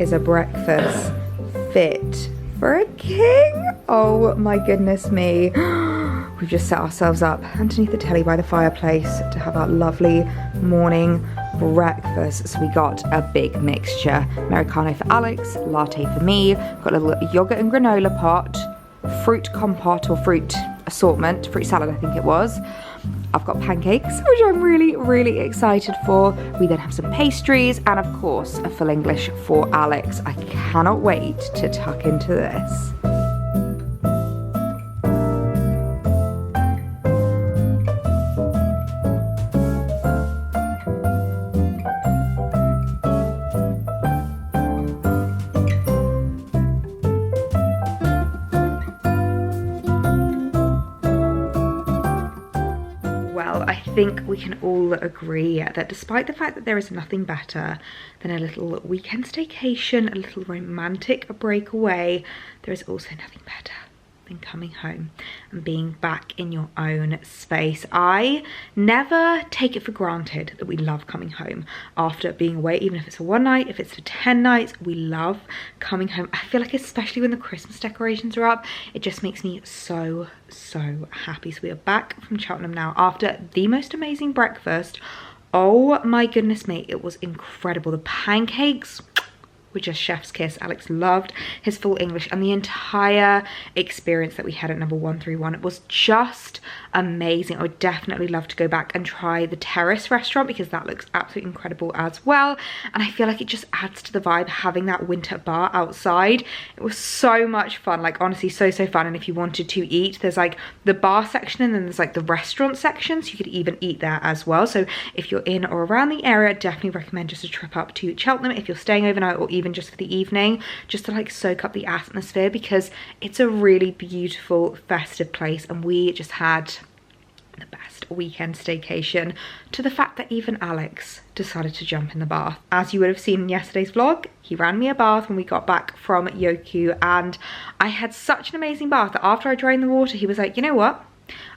is a breakfast fit for a king. Oh my goodness me. We've just set ourselves up underneath the telly by the fireplace to have our lovely morning breakfast. So we got a big mixture. Americano for Alex, latte for me, got a little yogurt and granola pot, fruit compote or fruit assortment, fruit salad I think it was. I've got pancakes, which I'm really, really excited for. We then have some pastries and of course a full English for Alex. I cannot wait to tuck into this. I think we can all agree that despite the fact that there is nothing better than a little weekend staycation, a little romantic breakaway, there is also nothing better than coming home and being back in your own space. I never take it for granted that we love coming home after being away, even if it's for one night, if it's for 10 nights, we love coming home. I feel like especially when the Christmas decorations are up, it just makes me so happy. So we are back from Cheltenham now after the most amazing breakfast. Oh my goodness me, it was incredible. The pancakes were just chef's kiss. Alex loved his full English and the entire experience that we had at number 131. It was just amazing. I would definitely love to go back and try the terrace restaurant because that looks absolutely incredible as well. And I feel like it just adds to the vibe having that winter bar outside. It was so much fun, like honestly so fun. And if you wanted to eat, there's like the bar section and then there's like the restaurant section, so you could even eat there as well. So if you're in or around the area, definitely recommend just a trip up to Cheltenham if you're staying overnight or even just for the evening, just to like soak up the atmosphere because it's a really beautiful festive place. And we just had the best weekend staycation, to the fact that even Alex decided to jump in the bath. As you would have seen in yesterday's vlog, he ran me a bath when we got back from Yoku, and I had such an amazing bath that after I drained the water, he was like, you know what,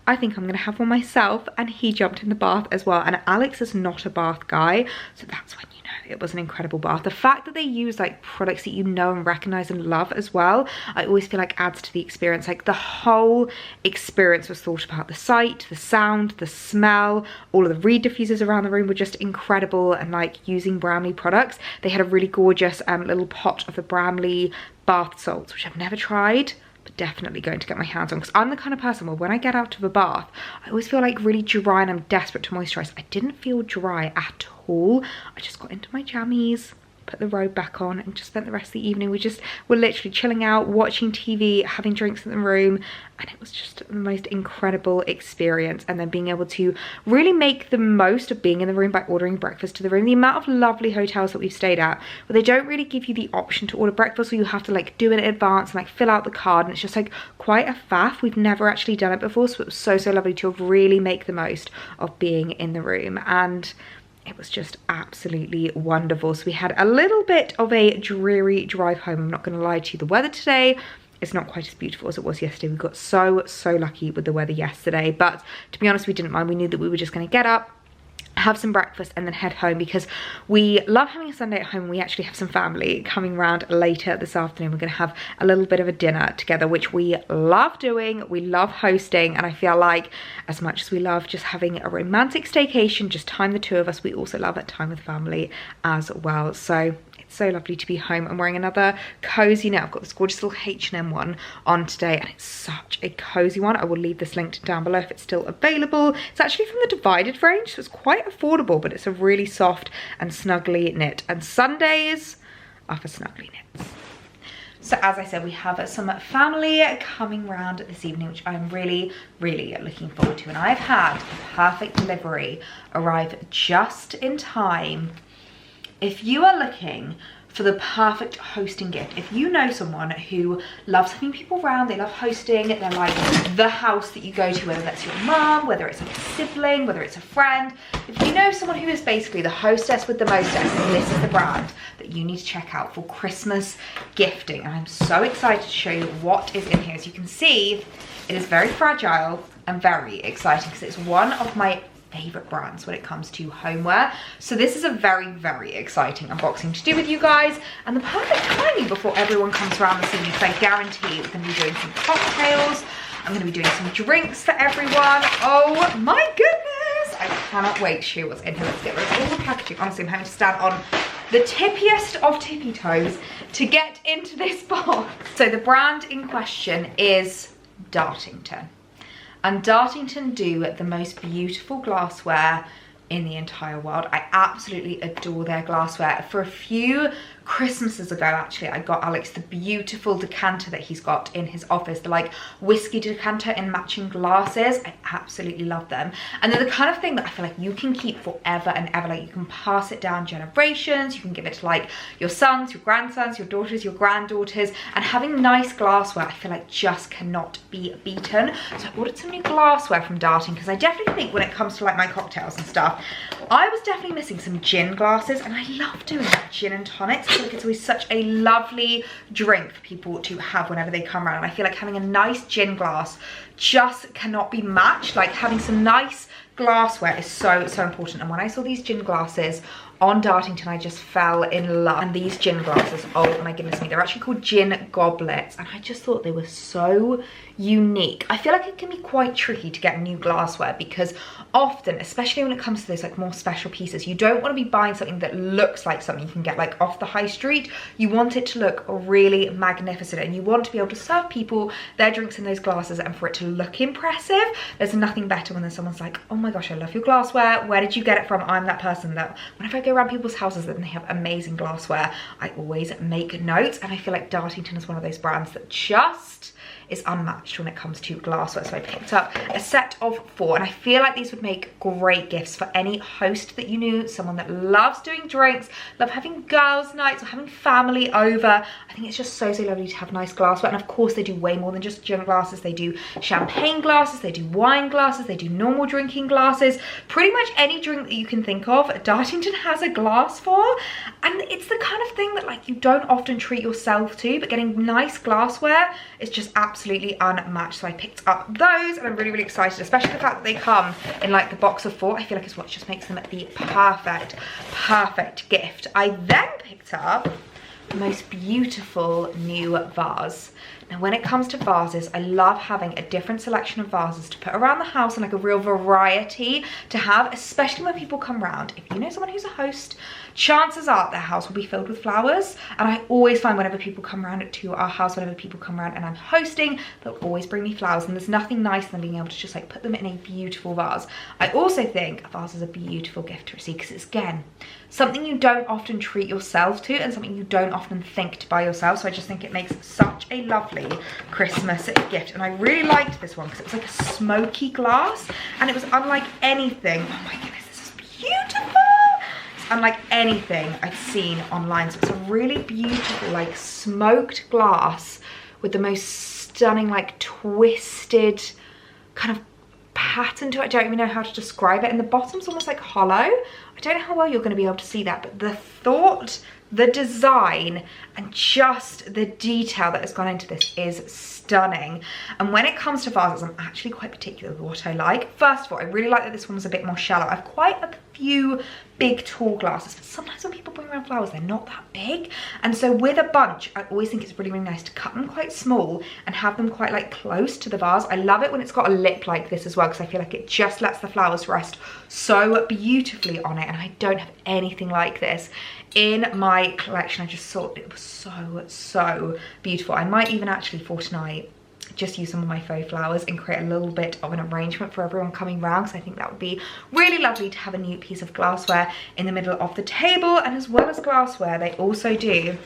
I think I'm gonna have one myself, and he jumped in the bath as well. And Alex is not a bath guy, so that's when you know it was an incredible bath. The fact that they use like products that you know and recognize and love as well, I always feel like adds to the experience. Like the whole experience was thought about. The sight, the sound, the smell, all of the reed diffusers around the room were just incredible. And like using Bramley products, they had a really gorgeous little pot of the Bramley bath salts, which I've never tried, but definitely going to get my hands on, because I'm the kind of person where when I get out of a bath, I always feel like really dry and I'm desperate to moisturize. I didn't feel dry at all. I just got into my jammies, put the robe back on, and just spent the rest of the evening. We just were literally chilling out, watching TV, having drinks in the room, and it was just the most incredible experience. And then being able to really make the most of being in the room by ordering breakfast to the room. The amount of lovely hotels that we've stayed at where they don't really give you the option to order breakfast, or you have to like do it in advance and like fill out the card, and it's just like quite a faff. We've never actually done it before, so it was so lovely to really make the most of being in the room. And it was just absolutely wonderful. So we had a little bit of a dreary drive home. I'm not going to lie to you. The weather today is not quite as beautiful as it was yesterday. We got so lucky with the weather yesterday. But to be honest, we didn't mind. We knew that we were just going to get up, have some breakfast, and then head home, because we love having a Sunday at home. We actually have some family coming round later this afternoon. We're going to have a little bit of a dinner together, which we love doing. We love hosting, and I feel like as much as we love just having a romantic staycation, just time the two of us, we also love that time with family as well. So it's so lovely to be home. I'm wearing another cozy knit. I've got this gorgeous little H&M one on today, and it's such a cozy one. I will leave this linked down below if it's still available. It's actually from the Divided range, so it's quite affordable, but it's a really soft and snuggly knit, and Sundays are for snuggly knits. So as I said, we have some family coming round this evening, which I'm really looking forward to. And I've had a perfect delivery arrive just in time. If you are looking for the perfect hosting gift, if you know someone who loves having people around, they love hosting, they're like the house that you go to, whether that's your mom, whether it's like a sibling, whether it's a friend, if you know someone who is basically the hostess with the mostess, this is the brand that you need to check out for Christmas gifting. And I'm so excited to show you what is in here. As you can see, it is very fragile and very exciting, because it's one of my favorite brands when it comes to homeware. So this is a very, very exciting unboxing to do with you guys, and the perfect timing before everyone comes around this evening, because I guarantee we're going to be doing some cocktails. I'm going to be doing some drinks for everyone. Oh my goodness, I cannot wait to show you what's in here. Let's get rid of all the packaging. Honestly, I'm having to stand on the tippiest of tippy toes to get into this box. So the brand in question is Dartington. And Dartington do the most beautiful glassware in the entire world. I absolutely adore their glassware. For a few Christmases ago, actually, I got Alex the beautiful decanter that he's got in his office, the like whiskey decanter in matching glasses. I absolutely love them. And they're the kind of thing that I feel like you can keep forever and ever. Like, you can pass it down generations, you can give it to like your sons, your grandsons, your daughters, your granddaughters, and having nice glassware I feel like just cannot be beaten. So I ordered some new glassware from Darting, because I definitely think when it comes to like my cocktails and stuff, I was definitely missing some gin glasses, and I love doing that, gin and tonics. I feel like it's always such a lovely drink for people to have whenever they come around. I feel like having a nice gin glass just cannot be matched. Like, having some nice glassware is so, so important. And when I saw these gin glasses on Dartington, I just fell in love. And these gin glasses, oh my goodness me, they're actually called gin goblets, and I just thought they were so unique. I feel like it can be quite tricky to get new glassware, because often, especially when it comes to those like more special pieces, you don't want to be buying something that looks like something you can get like off the high street. You want it to look really magnificent, and you want to be able to serve people their drinks in those glasses and for it to look impressive. There's nothing better when someone's like, oh my gosh, I love your glassware, where did you get it from? I'm that person that whenever I go around people's houses and they have amazing glassware, I always make notes. And I feel like Dartington is one of those brands that just is unmatched when it comes to glassware. So I picked up a set of 4, and I feel like these would make great gifts for any host that you knew, someone that loves doing drinks, love having girls' nights or having family over. I think it's just so, so lovely to have nice glassware. And of course they do way more than just gin glasses. They do champagne glasses, they do wine glasses, they do normal drinking glasses. Pretty much any drink that you can think of, Dartington has a glass for. And it's the kind of thing that like you don't often treat yourself to, but getting nice glassware is just absolutely unmatched. So I picked up those, and I'm really, really excited, especially the fact that they come in like the box of 4. I feel like it's what just makes them the perfect gift. I then picked up the most beautiful new vase. Now when it comes to vases, I love having a different selection of vases to put around the house, and like a real variety to have, especially when people come round. If you know someone who's a host, chances are their house will be filled with flowers, and I always find whenever people come around to our house, whenever people come around and I'm hosting, they'll always bring me flowers, and there's nothing nicer than being able to just like put them in a beautiful vase. I also think a vase is a beautiful gift to receive, because it's, again, something you don't often treat yourself to and something you don't often think to buy yourself. So I just think it makes such a lovely Christmas gift. And I really liked this one because it was like a smoky glass, and it was unlike anything. Oh my goodness, this is beautiful. It's unlike anything I'd seen online. So it's a really beautiful like smoked glass with the most stunning like twisted kind of pattern to it. I don't even know how to describe it, and the bottom's almost like hollow. I don't know how well you're going to be able to see that, but the thought, the design, and just the detail that has gone into this is stunning. And when it comes to vases, I'm actually quite particular with what I like. First of all, I really like that this one was a bit more shallow. I have quite a few big tall glasses, but sometimes when people bring around flowers, they're not that big. And so with a bunch, I always think it's really, really nice to cut them quite small and have them quite like close to the vase. I love it when it's got a lip like this as well, because I feel like it just lets the flowers rest so beautifully on it. And I don't have anything like this in my collection. I just thought it was so beautiful. I might even actually for tonight just use some of my faux flowers and create a little bit of an arrangement for everyone coming round, because I think that would be really lovely to have a new piece of glassware in the middle of the table. And as well as glassware, they also do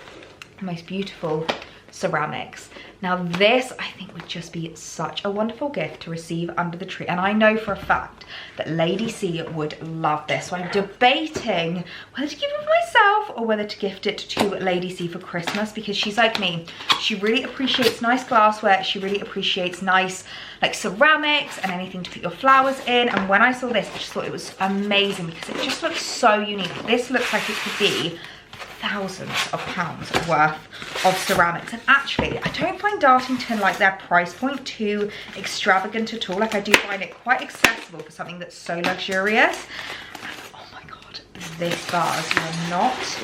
the most beautiful ceramics. Now this, I think, would just be such a wonderful gift to receive under the tree. And I know for a fact that Lady C would love this. So I'm debating whether to give it for myself or whether to gift it to Lady C for Christmas, because she's like me. She really appreciates nice glassware. She really appreciates nice like ceramics and anything to put your flowers in. And when I saw this, I just thought it was amazing because it just looks so unique. This looks like it could be thousands of pounds worth of ceramics. And actually, I don't find Dartington, like, their price point too extravagant at all. Like, I do find it quite accessible for something that's so luxurious. And, oh my god, this vase you are not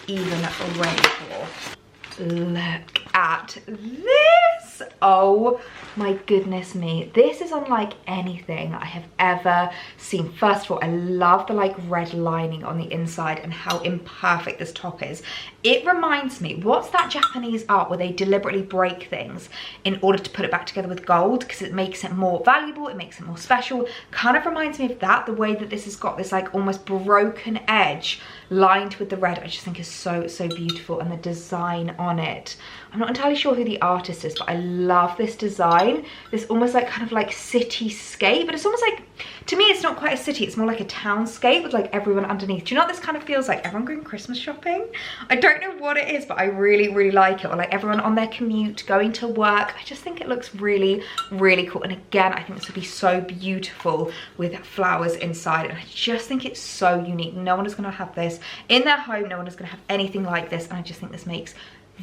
even ready for. Look at this. Oh my goodness me, this is unlike anything I have ever seen. First of all, I love the like red lining on the inside and how imperfect this top is. It reminds me, what's that Japanese art where they deliberately break things in order to put it back together with gold because it makes it more valuable, it makes it more special. Kind of reminds me of that, the way that this has got this like almost broken edge lined with the red. I just think is so beautiful, and the design on it, I'm not entirely sure who the artist is, but I love this design. This almost like kind of like cityscape, but it's almost like, to me it's not quite a city, it's more like a townscape with like everyone underneath. Do you know what this kind of feels like? Everyone going Christmas shopping? I don't know what it is, but I really like it. Or like everyone on their commute going to work. I just think it looks really cool. And again, I think this would be so beautiful with flowers inside, and I just think it's so unique. No one is going to have this in their home, no one is going to have anything like this, and I just think this makes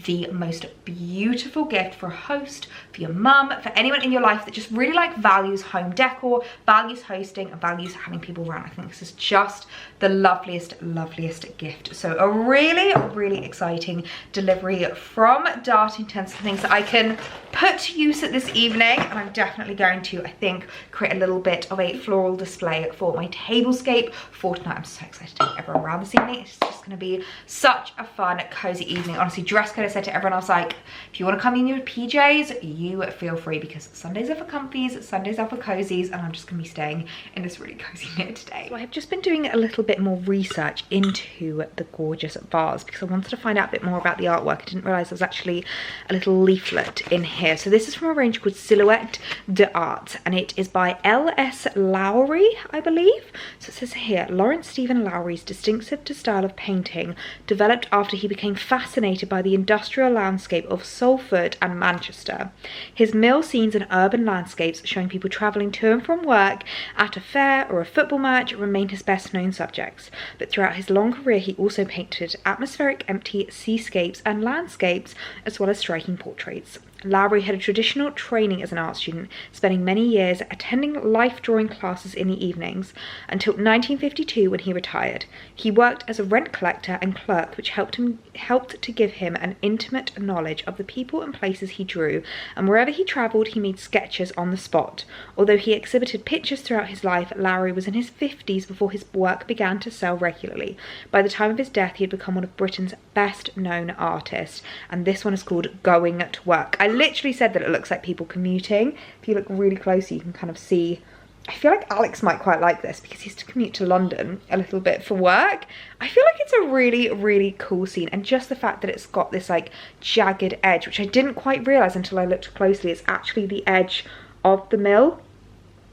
the most beautiful gift for a host, for your mum, for anyone in your life that just really like values home decor, values hosting, and values having people around. I think this is just the loveliest gift. So a really exciting delivery from Dartington, some things that I can put to use at this evening, and I'm definitely going to, I think, create a little bit of a floral display for my tablescape for tonight. I'm so excited to take everyone around this evening. It's just going to be such a fun, cozy evening. Honestly, dress code, I said to everyone else, like, if you want to come in your PJs, you feel free, because Sundays are for comfies, Sundays are for cozies, and I'm just going to be staying in this really cozy knit today. So I have just been doing a little bit more research into the gorgeous vase because I wanted to find out a bit more about the artwork. I didn't realise there was actually a little leaflet in here. So this is from a range called Silhouette d'Art, and it is by L.S. Lowry, I believe. So it says here, Lawrence Stephen Lowry's distinctive style of painting developed after he became fascinated by the industrial landscape of Salford and Manchester. His mill scenes and urban landscapes showing people travelling to and from work, at a fair or a football match remain his best known subjects. But throughout his long career he also painted atmospheric empty seascapes and landscapes, as well as striking portraits. Lowry had a traditional training as an art student, spending many years attending life drawing classes in the evenings, until 1952 when he retired. He worked as a rent collector and clerk, which helped to give him an intimate knowledge of the people and places he drew, and wherever he travelled he made sketches on the spot. Although he exhibited pictures throughout his life, Lowry was in his 50s before his work began to sell regularly. By the time of his death he had become one of Britain's best known artists, and this one is called Going to Work. I literally said that it looks like people commuting. If you look really closely you can kind of see, I feel like Alex might quite like this because he used to commute to London a little bit for work. I feel like it's a really cool scene, and just the fact that it's got this like jagged edge, which I didn't quite realise until I looked closely, it's actually the edge of the mill.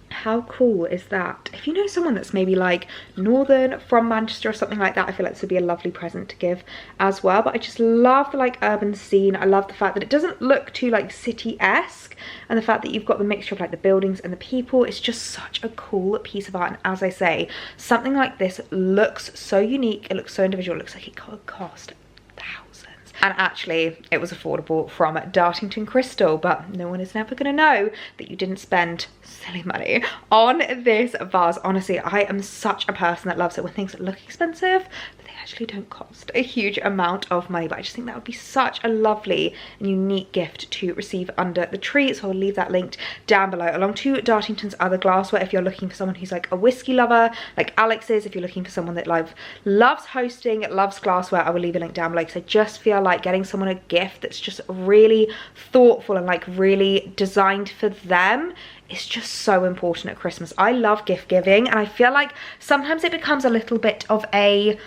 How cool is that? If you know someone that's maybe like northern, from Manchester or something like that, I feel like this would be a lovely present to give as well. But I just love the like urban scene. I love the fact that it doesn't look too like city-esque, and the fact that you've got the mixture of like the buildings and the people. It's just such a cool piece of art, and as I say, something like this looks so unique, it looks so individual, it looks like it could cost thousands. And actually it was affordable from Dartington Crystal, but no one is never going to know that you didn't spend silly money on this vase. Honestly, I am such a person that loves it when things look expensive but they actually don't cost a huge amount of money. But I just think that would be such a lovely and unique gift to receive under the tree, so I'll leave that linked down below, along to Dartington's other glassware if you're looking for someone who's like a whiskey lover like Alex is. If you're looking for someone that loves hosting, loves glassware, I will leave a link down below, because I just feel like getting someone a gift that's just really thoughtful and like really designed for them is just so important at Christmas. I love gift giving, and I feel like sometimes it becomes a little bit of a,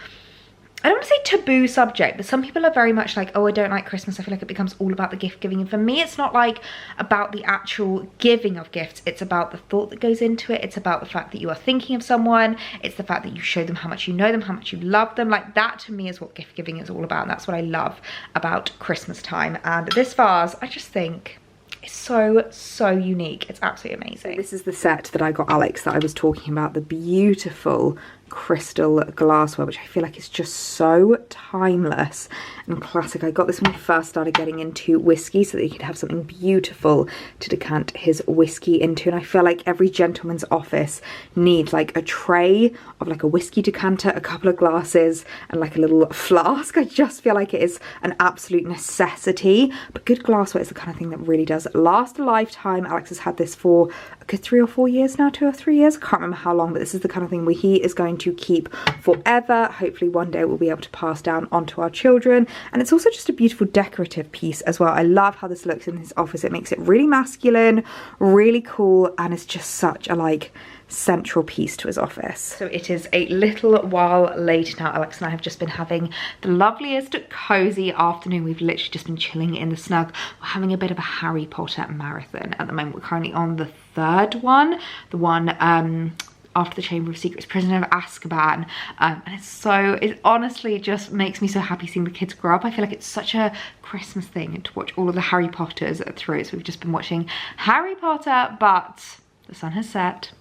I don't want to say taboo subject, but some people are very much like, oh, I don't like Christmas. I feel like it becomes all about the gift giving. And for me, it's not like about the actual giving of gifts. It's about the thought that goes into it. It's about the fact that you are thinking of someone. It's the fact that you show them how much you know them, how much you love them. Like, that to me is what gift giving is all about. And that's what I love about Christmas time. And this vase, I just think, it's so unique. It's absolutely amazing. This is the set that I got Alex that I was talking about, the beautiful crystal glassware, which I feel like is just so timeless and classic. I got this when we first started getting into whiskey so that you could have something beautiful to decant his whiskey into, and I feel like every gentleman's office needs like a tray of like a whiskey decanter, a couple of glasses, and like a little flask. I just feel like it is an absolute necessity, but good glassware is the kind of thing that really does last a lifetime. Alex has had this for a good 3 or 4 years now, 2 or 3 years, I can't remember how long, but this is the kind of thing where he is going to keep forever. Hopefully one day we'll be able to pass down onto our children, and it's also just a beautiful decorative piece as well. I love how this looks in his office. It makes it really masculine, really cool, and it's just such a like central piece to his office. So it is a little while later now. Alex and I have just been having the loveliest cozy afternoon. We've literally just been chilling in the snug. We're having a bit of a Harry Potter marathon at the moment. We're currently on the 3rd one, the one after the Chamber of Secrets, Prisoner of Azkaban, and it honestly just makes me so happy seeing the kids grow up. I feel like it's such a Christmas thing to watch all of the Harry Potters through. So we've just been watching Harry Potter, but the sun has set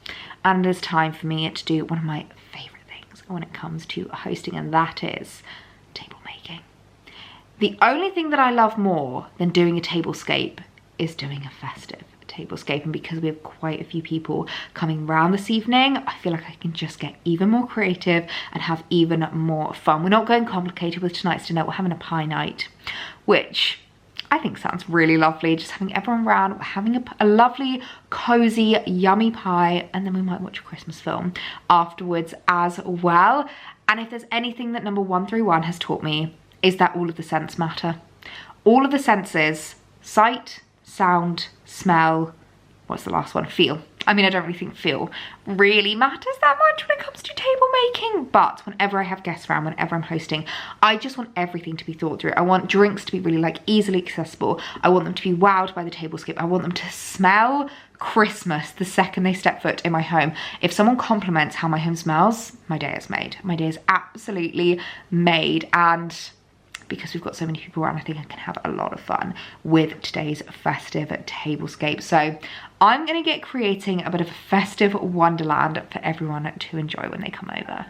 and it is time for me to do one of my favorite things when it comes to hosting, and that is table making. The only thing that I love more than doing a tablescape is doing a festive tablescape, and because we have quite a few people coming round this evening, I feel like I can just get even more creative and have even more fun. We're not going complicated with tonight's dinner. We're having a pie night, which I think sounds really lovely. Just having everyone around, we're having a lovely, cozy, yummy pie, and then we might watch a Christmas film afterwards as well. And if there's anything that number 131 has taught me, is that all of the scents matter. All of the senses, sight, sound, smell, what's the last one? Feel. I mean, I don't really think feel really matters that much when it comes to table making, but whenever I have guests around, whenever I'm hosting, I just want everything to be thought through. I want drinks to be really like easily accessible. I want them to be wowed by the tablescape. I want them to smell Christmas the second they step foot in my home. If someone compliments how my home smells, my day is made. My day is absolutely made, and because we've got so many people around, I think I can have a lot of fun with today's festive tablescape. So I'm gonna get creating a bit of a festive wonderland for everyone to enjoy when they come over.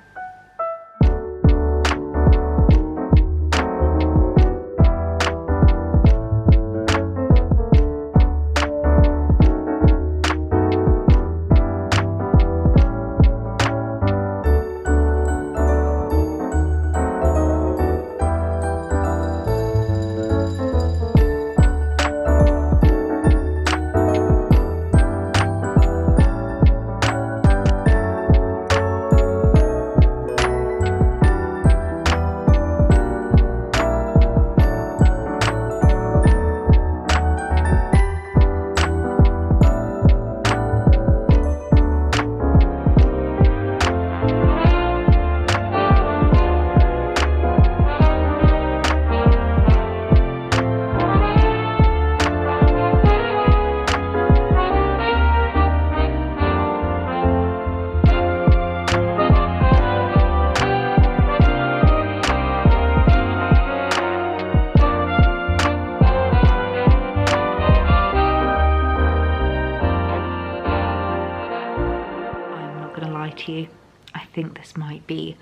I think this might be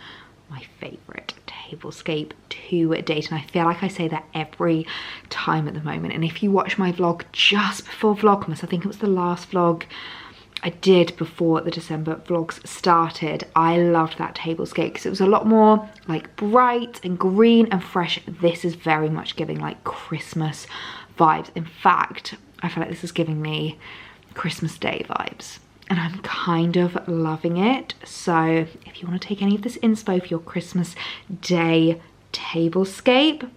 my favorite tablescape to date, and I feel like I say that every time at the moment. And if you watch my vlog just before Vlogmas, I think it was the last vlog I did before the December vlogs started, I loved that tablescape because it was a lot more like bright and green and fresh. This is very much giving like Christmas vibes. In fact, I feel like this is giving me Christmas Day vibes, and I'm kind of loving it. So if you want to take any of this inspo for your Christmas Day tablescape,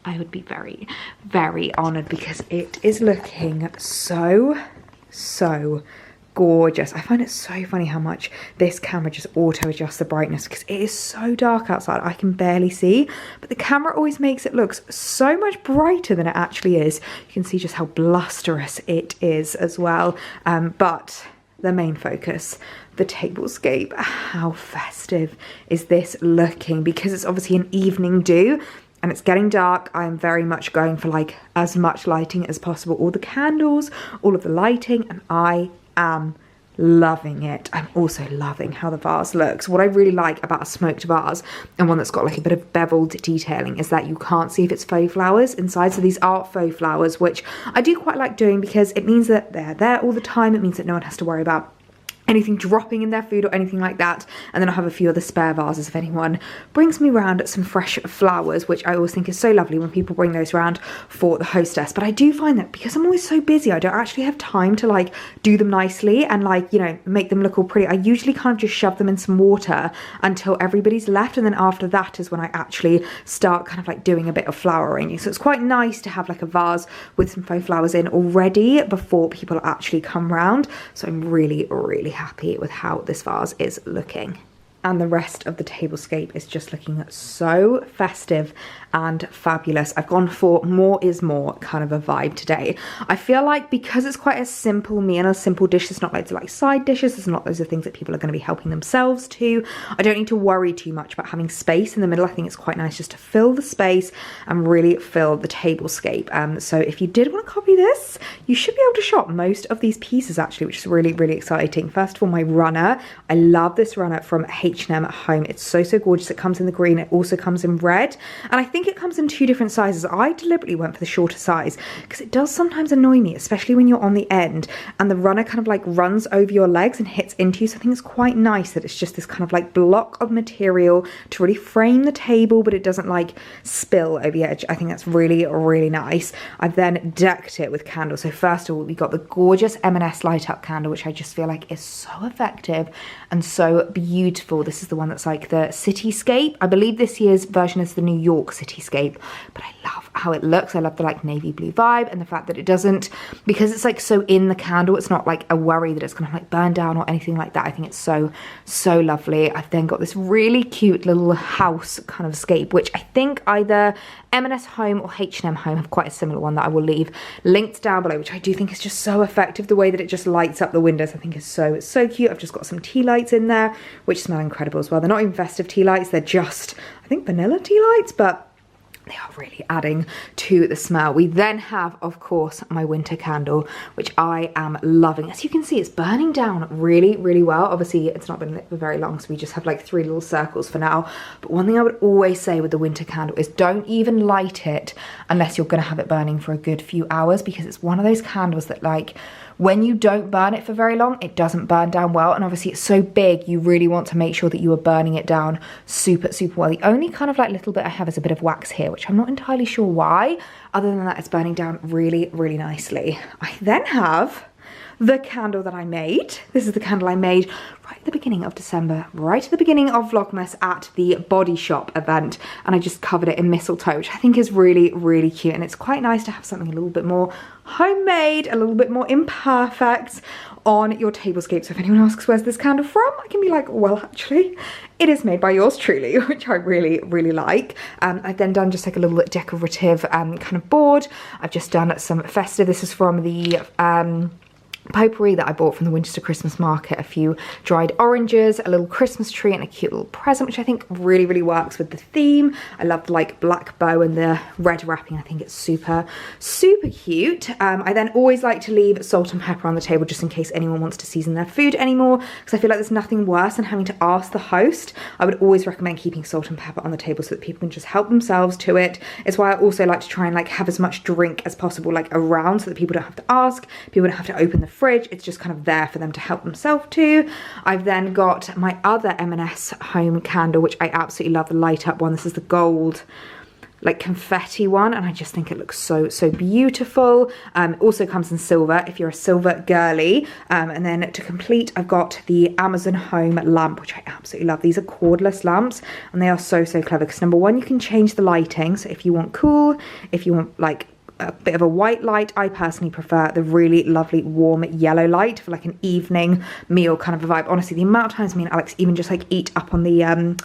I would be very, very honoured because it is looking so gorgeous. I find it so funny how much this camera just auto adjusts the brightness because it is so dark outside, I can barely see, but the camera always makes it look so much brighter than it actually is. You can see just how blusterous it is as well. But the main focus, the tablescape, how festive is this looking? Because it's obviously an evening do and it's getting dark, I am very much going for like as much lighting as possible, all the candles, all of the lighting, and I am loving it. I'm also loving how the vase looks. What I really like about a smoked vase, and one that's got like a bit of beveled detailing, is that you can't see if it's faux flowers inside. So these are faux flowers, which I do quite like doing because it means that they're there all the time. It means that no one has to worry about anything dropping in their food or anything like that. And then I have a few other spare vases if anyone brings me round some fresh flowers, which I always think is so lovely when people bring those around for the hostess. But I do find that because I'm always so busy, I don't actually have time to like do them nicely and like, you know, make them look all pretty. I usually kind of just shove them in some water until everybody's left, and then after that is when I actually start kind of like doing a bit of flower arranging. So it's quite nice to have like a vase with some faux flowers in already before people actually come round. So I'm really happy with how this vase is looking. And the rest of the tablescape is just looking so festive and fabulous. I've gone for more is more kind of a vibe today. I feel like because it's quite a simple meal, a simple dish, there's not loads of like side dishes, there's not loads of things that people are going to be helping themselves to. I don't need to worry too much about having space in the middle. I think it's quite nice just to fill the space and really fill the tablescape. So if you did want to copy this, you should be able to shop most of these pieces actually, which is really exciting. First of all, my runner. I love this runner from H&M at Home. It's so gorgeous. It comes in the green. It also comes in red. And I think it comes in 2 different sizes. I deliberately went for the shorter size because it does sometimes annoy me, especially when you're on the end and the runner kind of like runs over your legs and hits into you. So I think it's quite nice that it's just this kind of like block of material to really frame the table, but it doesn't like spill over the edge. I think that's really nice. I've then decked it with candles. So first of all, we got the gorgeous M&S light up candle, which I just feel like is so effective and so beautiful. This is the one that's like the cityscape. I believe this year's version is the New York cityscape, but I love how it looks. I love the like navy blue vibe and the fact that it doesn't, because it's like so in the candle, it's not like a worry that it's gonna like burn down or anything like that. I think it's so lovely. I've then got this really cute little house kind of scape, which I think either M&S Home or H&M Home have quite a similar one that I will leave linked down below, which I do think is just so effective. The way that it just lights up the windows I think is so cute. I've just got some tea lights in there which smell incredible as well. They're not even festive tea lights, they're just I think vanilla tea lights, but they are really adding to the smell. We then have, of course, my winter candle, which I am loving. As you can see, it's burning down really well. Obviously, it's not been lit for very long, so we just have like 3 little circles for now. But one thing I would always say with the winter candle is don't even light it unless you're gonna have it burning for a good few hours, because it's one of those candles that like, when you don't burn it for very long, it doesn't burn down well. And obviously it's so big, you really want to make sure that you are burning it down super well. The only kind of like little bit I have is a bit of wax here, which I'm not entirely sure why. Other than that, it's burning down really nicely. I then have the candle that I made. This is the candle I made right at the beginning of December, right at the beginning of Vlogmas at the Body Shop event, and I just covered it in mistletoe, which I think is really cute. And it's quite nice to have something a little bit more homemade, a little bit more imperfect on your tablescape. So if anyone asks where's this candle from, I can be like, well, actually it is made by yours truly, which I really like. I've then done just like a little decorative kind of board. I've just done some festive. This is from the potpourri that I bought from the Winchester Christmas market, a few dried oranges, a little Christmas tree, and a cute little present, which I think really works with the theme. I love the like black bow and the red wrapping. I think it's super cute. I then always like to leave salt and pepper on the table just in case anyone wants to season their food anymore, because I feel like there's nothing worse than having to ask the host. I would always recommend keeping salt and pepper on the table so that people can just help themselves to it. It's why I also like to try and like have as much drink as possible like around, so that people don't have to ask, people don't have to open the fridge. It's just kind of there for them to help themselves to. I've then got my other M&S Home candle, which I absolutely love, the light up one. This is the gold like confetti one, and I just think it looks so beautiful. It also comes in silver if you're a silver girly. And then to complete, I've got the Amazon Home lamp, which I absolutely love. These are cordless lamps and they are so clever, because number one, you can change the lighting. So if you want cool, if you want like a bit of a white light, I personally prefer the really lovely warm yellow light for like an evening meal kind of a vibe. Honestly, the amount of times me and Alex even just like eat up on the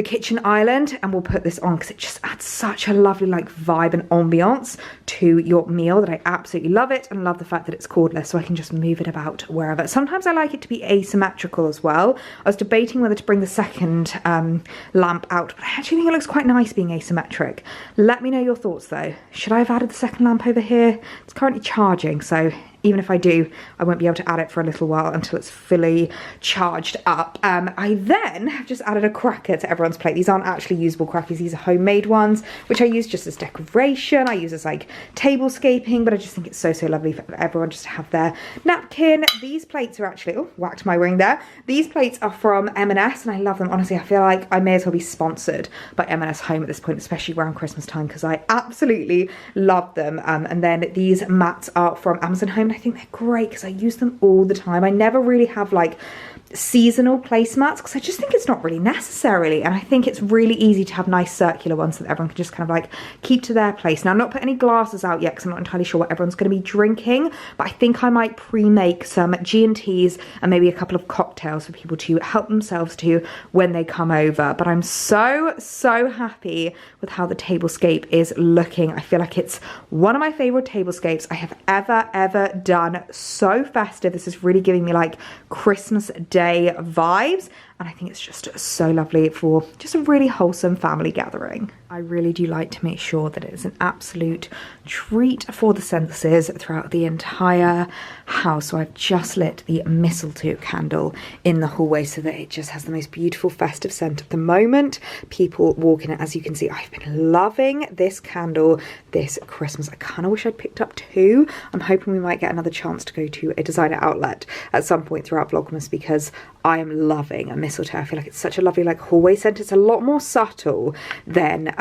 kitchen island, and we'll put this on because it just adds such a lovely like vibe and ambiance to your meal that I absolutely love it, and love the fact that it's cordless so I can just move it about wherever. Sometimes I like it to be asymmetrical as well. I was debating whether to bring the second lamp out, but I actually think it looks quite nice being asymmetric. Let me know your thoughts though. Should I have added the second lamp over here? It's currently charging, so even if I do, I won't be able to add it for a little while until it's fully charged up. I then have just added a cracker to everyone's plate. These aren't actually usable crackers, these are homemade ones, which I use just as decoration. I use as like tablescaping, but I just think it's so lovely for everyone just to have their napkin. These plates are actually, oh, whacked my ring there. These plates are from M&S and I love them. Honestly, I feel like I may as well be sponsored by M&S Home at this point, especially around Christmas time, because I absolutely love them. And then these mats are from Amazon Home, and I think they're great because I use them all the time. I never really have like seasonal placemats because I just think it's not really necessarily, and I think it's really easy to have nice circular ones so that everyone can just kind of like keep to their place. Now, I've not put any glasses out yet because I'm not entirely sure what everyone's going to be drinking, but I think I might pre-make some G&Ts and maybe a couple of cocktails for people to help themselves to when they come over. But I'm so happy with how the tablescape is looking. I feel like it's one of my favorite tablescapes I have ever done. So festive. This is really giving me like Christmas Day vibes, and I think it's just so lovely for just a really wholesome family gathering. I really do like to make sure that it is an absolute treat for the senses throughout the entire house. So I've just lit the mistletoe candle in the hallway so that it just has the most beautiful festive scent at the moment. People walk in it, as you can see. I've been loving this candle this Christmas. I kind of wish I'd picked up two. I'm hoping we might get another chance to go to a designer outlet at some point throughout Vlogmas because I am loving a mistletoe. I feel like it's such a lovely like hallway scent. It's a lot more subtle than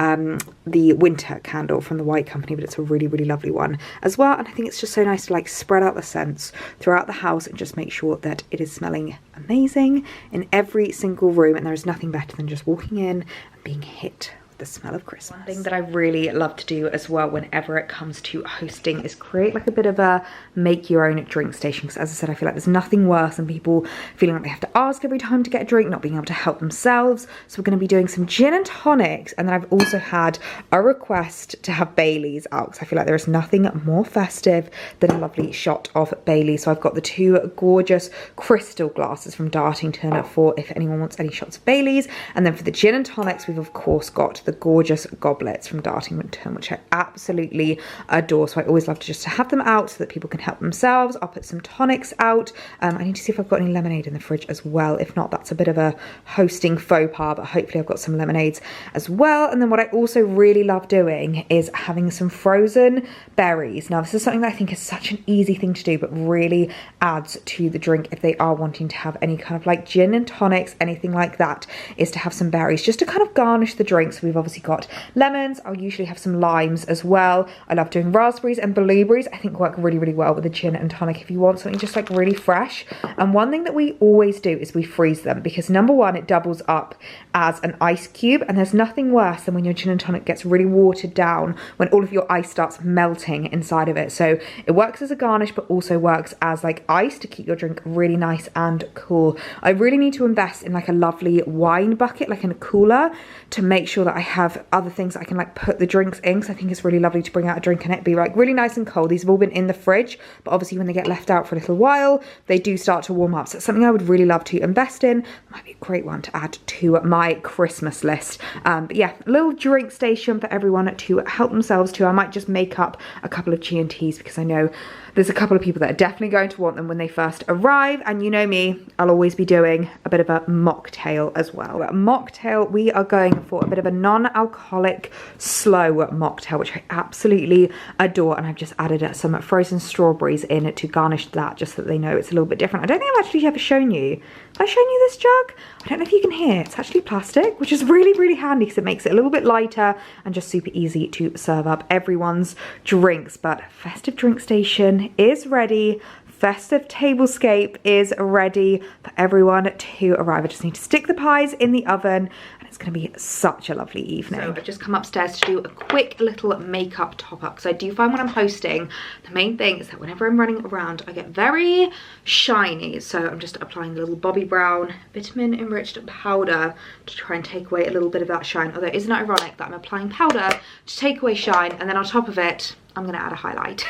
the winter candle from the White Company, but it's a really lovely one as well. And I think it's just so nice to like spread out the scents throughout the house and just make sure that it is smelling amazing in every single room. And there is nothing better than just walking in and being hit the smell of Christmas. One thing that I really love to do as well whenever it comes to hosting is create like a bit of a make your own drink station, because as I said, I feel like there's nothing worse than people feeling like they have to ask every time to get a drink, not being able to help themselves. So we're going to be doing some gin and tonics, and then I've also had a request to have Baileys out because I feel like there is nothing more festive than a lovely shot of Baileys. So I've got the two gorgeous crystal glasses from Dartington for if anyone wants any shots of Baileys, and then for the gin and tonics we've of course got the gorgeous goblets from Dartington, which I absolutely adore. So I always love to just have them out so that people can help themselves. I'll put some tonics out. I need to see if I've got any lemonade in the fridge as well. If not, that's a bit of a hosting faux pas, but hopefully I've got some lemonades as well. And then what I also really love doing is having some frozen berries. Now, this is something that I think is such an easy thing to do, but really adds to the drink if they are wanting to have any kind of like gin and tonics, anything like that, is to have some berries just to kind of garnish the drink. So we've obviously got lemons. I'll usually have some limes as well. I love doing raspberries and blueberries. I think work really well with a gin and tonic if you want something just like really fresh. And one thing that we always do is we freeze them because number one, it doubles up as an ice cube, and there's nothing worse than when your gin and tonic gets really watered down when all of your ice starts melting inside of it. So it works as a garnish but also works as like ice to keep your drink really nice and cool. I really need to invest in like a lovely wine bucket, like in a cooler, to make sure that I have other things that I can like put the drinks in, because I think it's really lovely to bring out a drink and it be like really nice and cold. These have all been in the fridge, but obviously when they get left out for a little while they do start to warm up. So it's something I would really love to invest in. Might be a great one to add to my Christmas list. But yeah, a little drink station for everyone to help themselves to. I might just make up a couple of G&Ts because I know there's a couple of people that are definitely going to want them when they first arrive, and you know me, I'll always be doing a bit of a mocktail as well. A mocktail, we are going for a bit of a non-alcoholic slow mocktail, which I absolutely adore, and I've just added some frozen strawberries in it to garnish that, just so that they know it's a little bit different. I don't think I've actually ever shown you. Have I shown you this jug? I don't know if you can hear. It's actually plastic, which is really handy because it makes it a little bit lighter and just super easy to serve up everyone's drinks. But festive drink station is ready. Festive tablescape is ready for everyone to arrive. I just need to stick the pies in the oven, and it's going to be such a lovely evening. So I've just come upstairs to do a quick little makeup top up because I do find when I'm hosting, the main thing is that whenever I'm running around, I get very shiny. So I'm just applying a little Bobbi Brown vitamin enriched powder to try and take away a little bit of that shine. Although isn't it ironic that I'm applying powder to take away shine, and then on top of it I'm gonna add a highlight.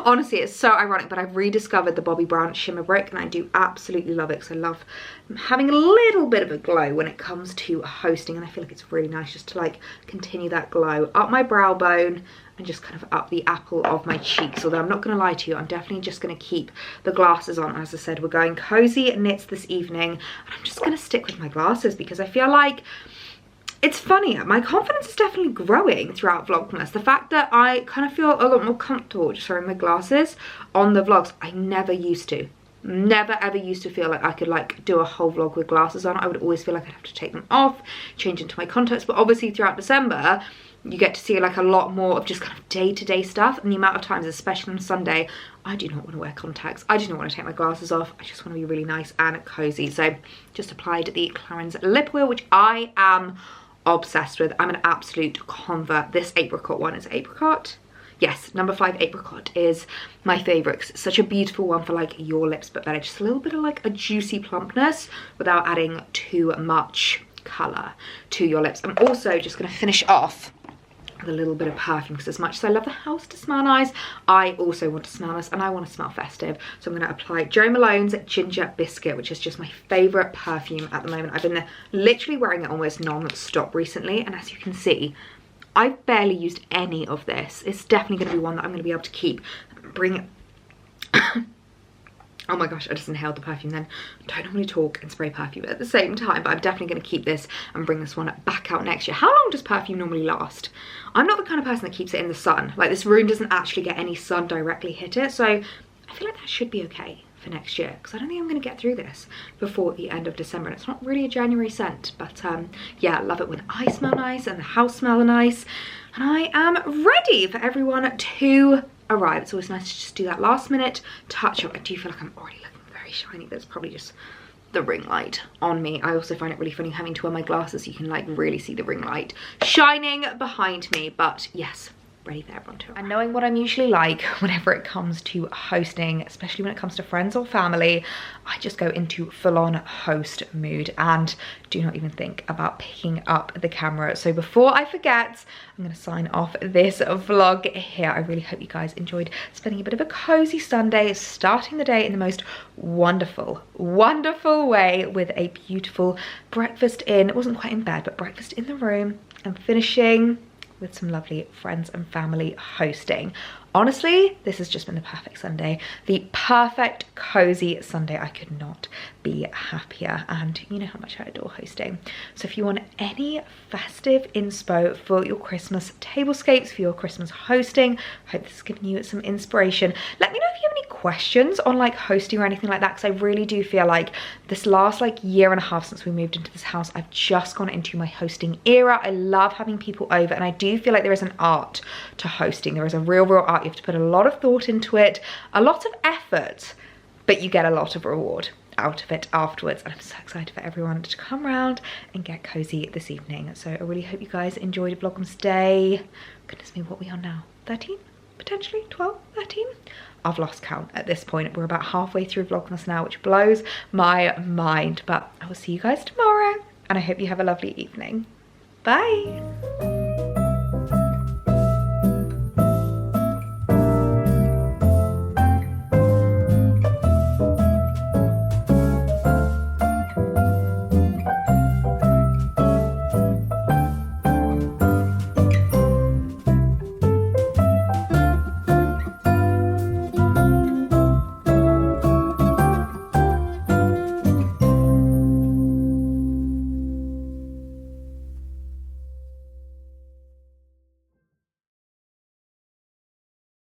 Honestly, it's so ironic, but I've rediscovered the Bobbi Brown shimmer brick and I do absolutely love it because I love having a little bit of a glow when it comes to hosting, and I feel like it's really nice just to like continue that glow up my brow bone and just kind of up the apple of my cheeks. Although I'm not going to lie to you, I'm definitely just going to keep the glasses on. As I said, we're going cozy knits this evening, and I'm just going to stick with my glasses because I feel like it's funny, my confidence is definitely growing throughout Vlogmas. The fact that I kind of feel a lot more comfortable just wearing my glasses on the vlogs. I never used to. Never ever used to feel like I could like do a whole vlog with glasses on. I would always feel like I'd have to take them off, change into my contacts. But obviously throughout December, you get to see like a lot more of just kind of day-to-day stuff. And the amount of times, especially on Sunday, I do not want to wear contacts. I do not want to take my glasses off. I just want to be really nice and cozy. So just applied the Clarins lip oil, which I am obsessed with. I'm an absolute convert. This apricot one is apricot. Yes, number 5 apricot is my favourite. It's such a beautiful one for like your lips, but better. Just a little bit of like a juicy plumpness without adding too much colour to your lips. I'm also just going to finish off with a little bit of perfume because as much as I love the house to smell nice, I also want to smell nice and I want to smell festive. So I'm going to apply Jo Malone's Ginger Biscuit, which is just my favourite perfume at the moment. I've been literally wearing it almost non-stop recently, and as you can see, I've barely used any of this. It's definitely going to be one that I'm going to be able to keep. Bring it. Oh my gosh, I just inhaled the perfume then. I don't normally talk and spray perfume at the same time, but I'm definitely going to keep this and bring this one back out next year. How long does perfume normally last? I'm not the kind of person that keeps it in the sun. Like, this room doesn't actually get any sun directly hit it, so I feel like that should be okay for next year, because I don't think I'm going to get through this before the end of December, and it's not really a January scent. But yeah, I love it when I smell nice and the house smells nice, and I am ready for everyone to arrive. It's always nice to just do that last minute touch up. I do feel like I'm already looking very shiny. That's probably just the ring light on me. I also find it really funny having to wear my glasses so you can like really see the ring light shining behind me. But yes, ready for everyone to arrive. And knowing what I'm usually like whenever it comes to hosting, especially when it comes to friends or family, I just go into full-on host mood and do not even think about picking up the camera. So before I forget, I'm going to sign off this vlog here. I really hope you guys enjoyed spending a bit of a cozy Sunday, starting the day in the most wonderful way with a beautiful breakfast in, it wasn't quite in bed, but breakfast in the room, and finishing with some lovely friends and family hosting. Honestly, this has just been the perfect Sunday, the perfect cozy Sunday. I could not be happier, and you know how much I adore hosting. So if you want any festive inspo for your Christmas tablescapes, for your Christmas hosting, I hope this has given you some inspiration. Let me know if you have any questions on like hosting or anything like that, because I really do feel like this last like year and a half since we moved into this house, I've just gone into my hosting era. I love having people over, and I do feel like there is an art to hosting. There is a real art. You have to put a lot of thought into it, a lot of effort, but you get a lot of reward out of it afterwards. And I'm so excited for everyone to come around and get cozy this evening. So I really hope you guys enjoyed Vlogmas day. Goodness me, what are we on now? 13? Potentially 12, 13? I've lost count at this point. We're about halfway through Vlogmas now, which blows my mind. But I will see you guys tomorrow, and I hope you have a lovely evening. Bye.